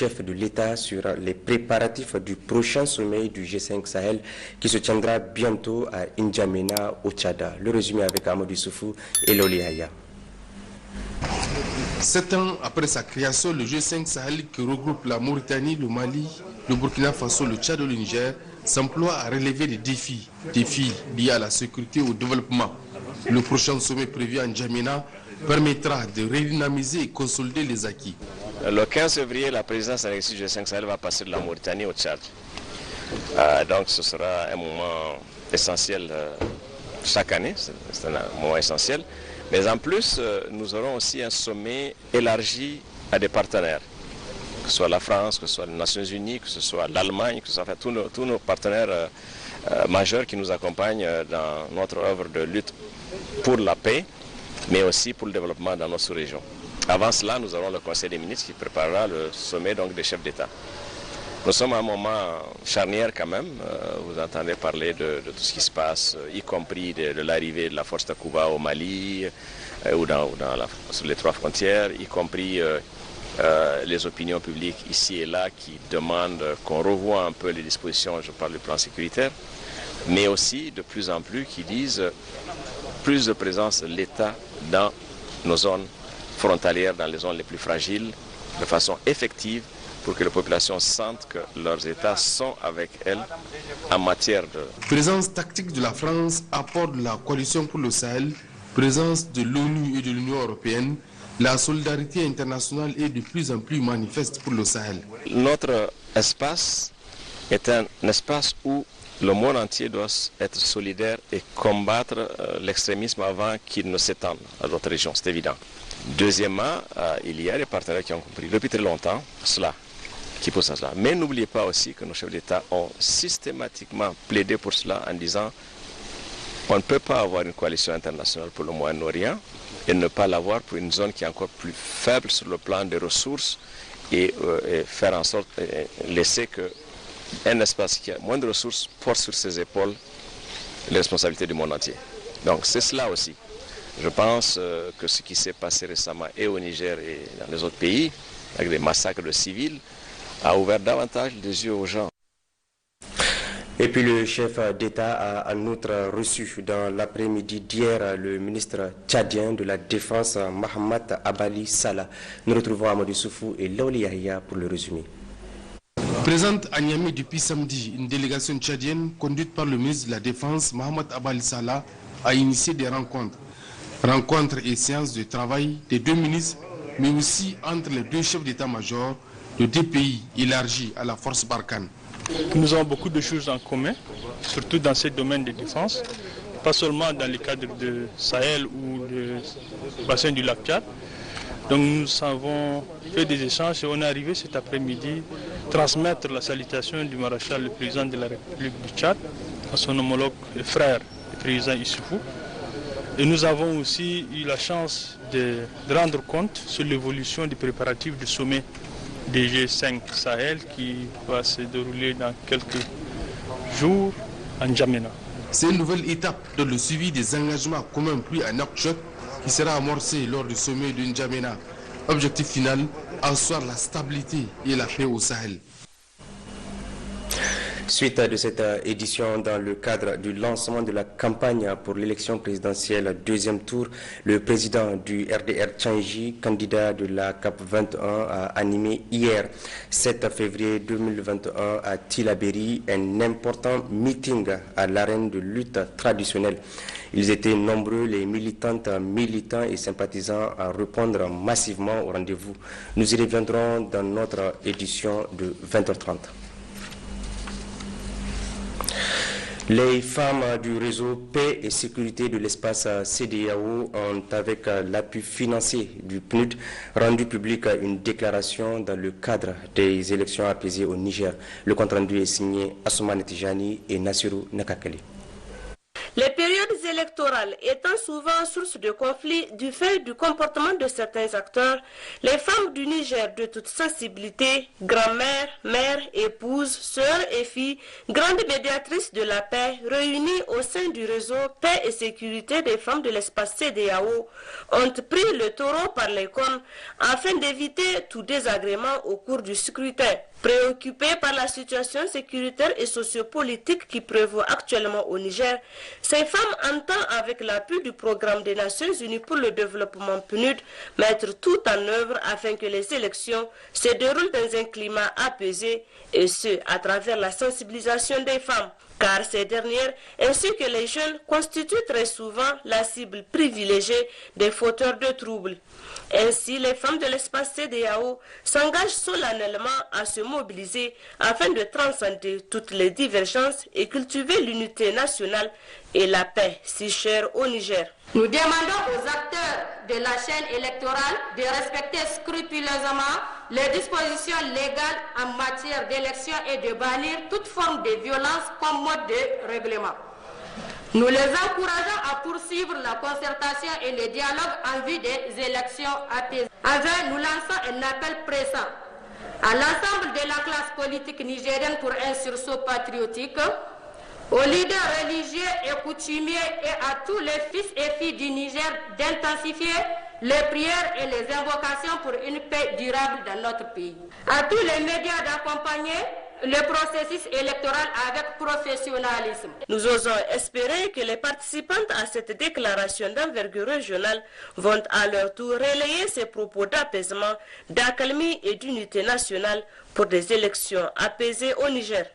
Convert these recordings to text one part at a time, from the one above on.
chef de l'État sur les préparatifs du prochain sommet du G5 Sahel qui se tiendra bientôt à N'Djamena au Tchad. Le résumé avec Amadou Soufou et Loli Aya. 7 ans après sa création, le G5 Sahel qui regroupe la Mauritanie, le Mali, le Burkina Faso, le Tchad et le Niger s'emploie à relever des défis liés à la sécurité et au développement. Le prochain sommet prévu à N'Djamena permettra de redynamiser et consolider les acquis. Le 15 février, la présidence du G5 Sahel va passer de la Mauritanie au Tchad. Donc ce sera un moment essentiel chaque année, c'est un moment essentiel. Mais en plus, nous aurons aussi un sommet élargi à des partenaires, que ce soit la France, que ce soit les Nations Unies, que ce soit l'Allemagne, que ce soit tous nos partenaires majeurs qui nous accompagnent dans notre œuvre de lutte pour la paix, mais aussi pour le développement dans nos sous-régions. Avant cela, nous aurons le Conseil des ministres qui préparera le sommet donc, des chefs d'État. Nous sommes à un moment charnière quand même. Vous entendez parler de tout ce qui se passe, y compris de l'arrivée de la force Takuba au Mali ou sur les 3 frontières, y compris les opinions publiques ici et là qui demandent qu'on revoie un peu les dispositions, je parle du plan sécuritaire, mais aussi de plus en plus qui disent plus de présence de l'État dans nos zones frontalières, dans les zones les plus fragiles, de façon effective, pour que les populations sentent que leurs États sont avec elles en matière de... Présence tactique de la France, apport de la coalition pour le Sahel, présence de l'ONU et de l'Union européenne, la solidarité internationale est de plus en plus manifeste pour le Sahel. Notre espace est un espace où le monde entier doit être solidaire et combattre l'extrémisme avant qu'il ne s'étende à d'autres régions, c'est évident. Deuxièmement, il y a des partenaires qui ont compris depuis très longtemps cela, qui poussent à cela. Mais n'oubliez pas aussi que nos chefs d'État ont systématiquement plaidé pour cela en disant on ne peut pas avoir une coalition internationale pour le Moyen-Orient et ne pas l'avoir pour une zone qui est encore plus faible sur le plan des ressources et faire en sorte de laisser qu'un espace qui a moins de ressources porte sur ses épaules les responsabilités du monde entier. Donc c'est cela aussi. Je pense que ce qui s'est passé récemment et au Niger et dans les autres pays, avec des massacres de civils, a ouvert davantage les yeux aux gens. Et puis le chef d'État a en outre reçu dans l'après-midi d'hier le ministre tchadien de la Défense, Mahamat Abali Salah. Nous retrouvons Amadou Soufou et Laoli Yahya pour le résumé. Présente à Niamey depuis samedi, une délégation tchadienne conduite par le ministre de la Défense, Mahamat Abali Salah, a initié des rencontres. Rencontres et séances de travail des 2 ministres, mais aussi entre les 2 chefs d'état-major de 2 pays élargis à la force Barkhane. Nous avons beaucoup de choses en commun, surtout dans ce domaine de défense, pas seulement dans le cadre de Sahel ou du bassin du lac Tchad. Donc nous avons fait des échanges et on est arrivé cet après-midi transmettre la salutation du maréchal, le président de la République du Tchad, à son homologue et frère, le président Issoufou. Et nous avons aussi eu la chance de rendre compte sur l'évolution des préparatifs du sommet des G5 Sahel qui va se dérouler dans quelques jours à N'Djamena. C'est une nouvelle étape dans le suivi des engagements communs pris à Nouakchott qui sera amorcé lors du sommet de N'Djamena. Objectif final, asseoir la stabilité et la paix au Sahel. Suite de cette édition, dans le cadre du lancement de la campagne pour l'élection présidentielle 2e tour, le président du RDR Tchangi, candidat de la CAP 21, a animé hier, 7 février 2021, à Tillabéri, un important meeting à l'arène de lutte traditionnelle. Ils étaient nombreux, les militantes, militants et sympathisants, à répondre massivement au rendez-vous. Nous y reviendrons dans notre édition de 20h30. Les femmes du réseau Paix et Sécurité de l'espace CEDEAO ont, avec l'appui financier du PNUD, rendu public une déclaration dans le cadre des élections apaisées au Niger. Le compte rendu est signé Assoumane Tijani et Nassirou Nakakali. Les périodes électorale étant souvent source de conflits du fait du comportement de certains acteurs, les femmes du Niger de toute sensibilité, grand-mères, mères, épouses, sœurs et filles, grandes médiatrices de la paix, réunies au sein du réseau Paix et Sécurité des femmes de l'espace CEDEAO, ont pris le taureau par les cornes afin d'éviter tout désagrément au cours du scrutin. Préoccupées par la situation sécuritaire et sociopolitique qui prévaut actuellement au Niger, ces femmes entendent, avec l'appui du programme des Nations Unies pour le développement PNUD, mettre tout en œuvre afin que les élections se déroulent dans un climat apaisé, et ce, à travers la sensibilisation des femmes. Car ces dernières, ainsi que les jeunes, constituent très souvent la cible privilégiée des fauteurs de troubles. Ainsi, les femmes de l'espace CEDEAO s'engagent solennellement à se mobiliser afin de transcender toutes les divergences et cultiver l'unité nationale et la paix si chère au Niger. Nous demandons aux acteurs de la chaîne électorale de respecter scrupuleusement les dispositions légales en matière d'élection et de bannir toute forme de violence comme mode de règlement. Nous les encourageons à poursuivre la concertation et le dialogue en vue des élections apaisées. Enfin, nous lançons un appel pressant à l'ensemble de la classe politique nigérienne pour un sursaut patriotique, aux leaders religieux et coutumiers et à tous les fils et filles du Niger d'intensifier les prières et les invocations pour une paix durable dans notre pays. À tous les médias d'accompagner le processus électoral avec professionnalisme. Nous osons espérer que les participantes à cette déclaration d'envergure régionale vont à leur tour relayer ces propos d'apaisement, d'accalmie et d'unité nationale pour des élections apaisées au Niger.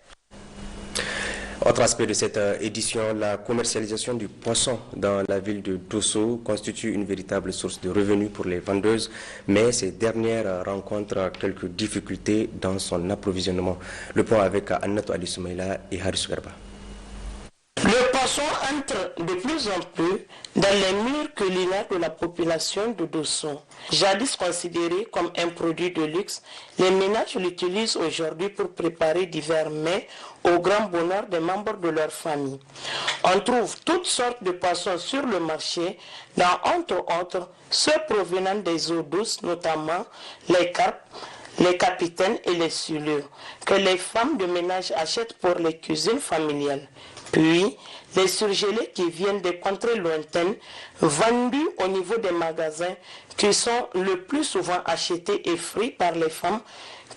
Autre aspect de cette édition, la commercialisation du poisson dans la ville de Dosso constitue une véritable source de revenus pour les vendeuses, mais ces dernières rencontrent quelques difficultés dans son approvisionnement. Le point avec Annatou Ali Soumaïla et Haris Garba. Le poisson entre de plus en plus dans les murs culinaires de la population de Dosso. Jadis considéré comme un produit de luxe, les ménages l'utilisent aujourd'hui pour préparer divers mets au grand bonheur des membres de leur famille. On trouve toutes sortes de poissons sur le marché, dans entre autres ceux provenant des eaux douces, notamment les carpes, les capitaines et les sulures, que les femmes de ménage achètent pour les cuisines familiales. Puis, les surgelés qui viennent des contrées lointaines, vendus au niveau des magasins, qui sont le plus souvent achetés et frits par les femmes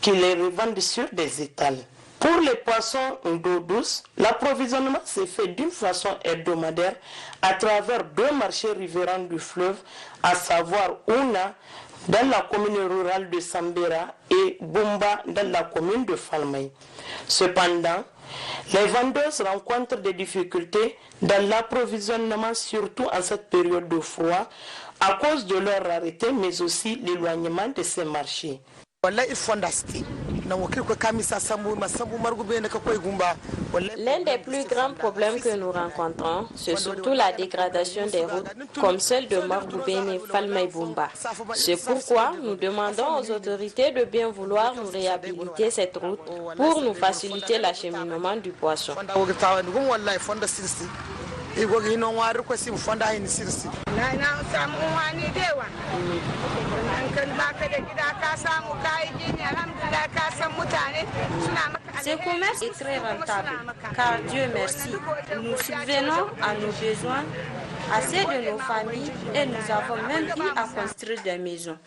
qui les revendent sur des étals. Pour les poissons d'eau douce, l'approvisionnement se fait d'une façon hebdomadaire à travers deux marchés riverains du fleuve, à savoir Ouna, dans la commune rurale de Sambera, et Bumba, dans la commune de Falmey. Cependant, les vendeuses rencontrent des difficultés dans l'approvisionnement, surtout en cette période de froid, à cause de leur rareté, mais aussi l'éloignement de ces marchés. L'un des plus grands problèmes que nous rencontrons, c'est surtout la dégradation des routes, comme celle de Margoubène et Falmey-Bumba. C'est pourquoi nous demandons aux autorités de bien vouloir nous réhabiliter cette route pour nous faciliter l'acheminement du poisson. Ce commerce est très rentable, car Dieu merci, nous subvenons à nos besoins, à ceux de nos familles, et nous avons même pu à construire des maisons.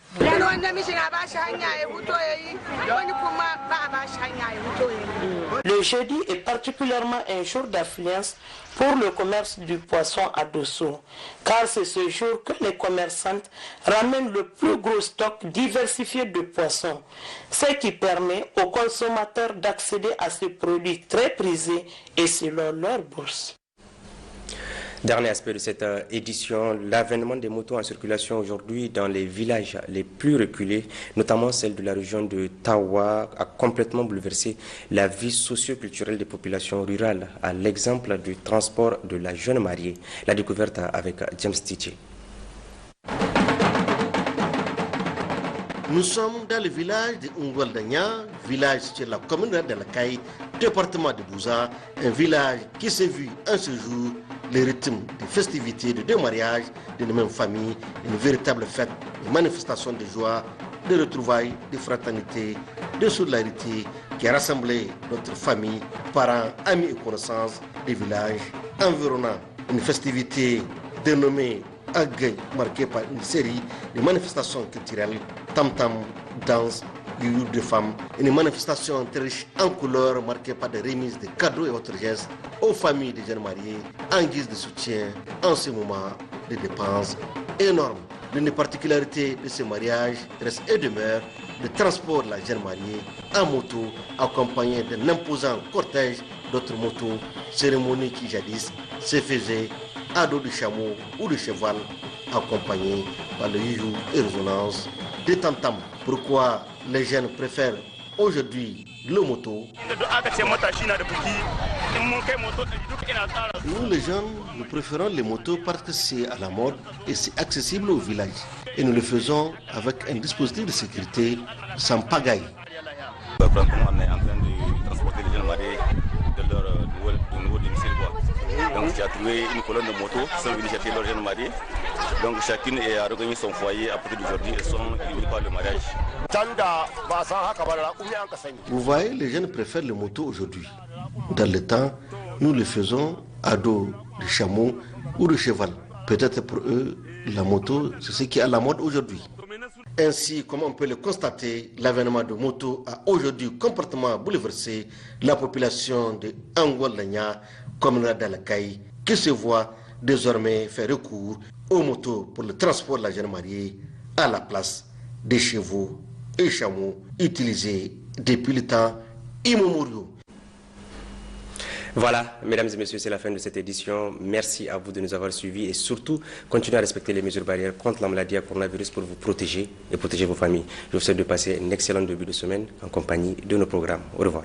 Le jeudi est particulièrement un jour d'affluence pour le commerce du poisson à Dosso, car c'est ce jour que les commerçantes ramènent le plus gros stock diversifié de poissons, ce qui permet aux consommateurs d'accéder à ces produits très prisés et selon leur bourse. Dernier aspect de cette édition, l'avènement des motos en circulation aujourd'hui dans les villages les plus reculés, notamment celle de la région de Tawa, a complètement bouleversé la vie socio-culturelle des populations rurales, à l'exemple du transport de la jeune mariée. La découverte avec James Titi. Nous sommes dans le village de Ngwaldanya, village sur la commune de la Caille, département de Bouza, un village qui s'est vu un séjour le rythme des festivités de deux mariages d'une même famille, une véritable fête, une manifestation de joie, de retrouvailles, de fraternité, de solidarité qui a rassemblé notre famille, parents, amis et connaissances des villages environnants. Une festivité dénommée Agay, marquée par une série de manifestations culturelles, tam-tam, danse, youyou de femmes, une manifestation très riche en couleurs marquée par des remises de cadeaux et autres gestes aux familles des jeunes mariés en guise de soutien en ce moment de dépenses énormes. L'une des particularités de ce mariage reste et demeure le transport de la jeune mariée en moto accompagné d'un imposant cortège d'autres motos, cérémonie qui jadis se faisait à dos de chameau ou de cheval accompagné par le youyou et résonance des tam-tam. Pourquoi les jeunes préfèrent aujourd'hui le moto? Nous les jeunes, nous préférons les motos parce que c'est à la mode et c'est accessible au village. Et nous le faisons avec un dispositif de sécurité sans pagaille. On est en train de transporter les jeunes mariés de leur nouveau domicile. Donc j'ai trouvé une colonne de motos qui sont venus chercher leurs jeunes mariés. Donc chacune a regagné son foyer à partir d'aujourd'hui. Elles sont réunies par le mariage. Vous voyez, les jeunes préfèrent les motos aujourd'hui. Dans le temps, nous le faisons à dos de chameau ou de cheval. Peut-être pour eux, la moto, c'est ce qui est à la mode aujourd'hui. Ainsi, comme on peut le constater, l'avènement de moto a aujourd'hui complètement bouleversé la population de Angolanya, comme d'Alakaï, qui se voit désormais faire recours aux motos pour le transport de la jeune mariée à la place des chevaux et chameaux utilisés depuis le temps immémorial. Voilà, mesdames et messieurs, c'est la fin de cette édition. Merci à vous de nous avoir suivis et surtout, continuez à respecter les mesures barrières contre la maladie à coronavirus pour vous protéger et protéger vos familles. Je vous souhaite de passer un excellent début de semaine en compagnie de nos programmes. Au revoir.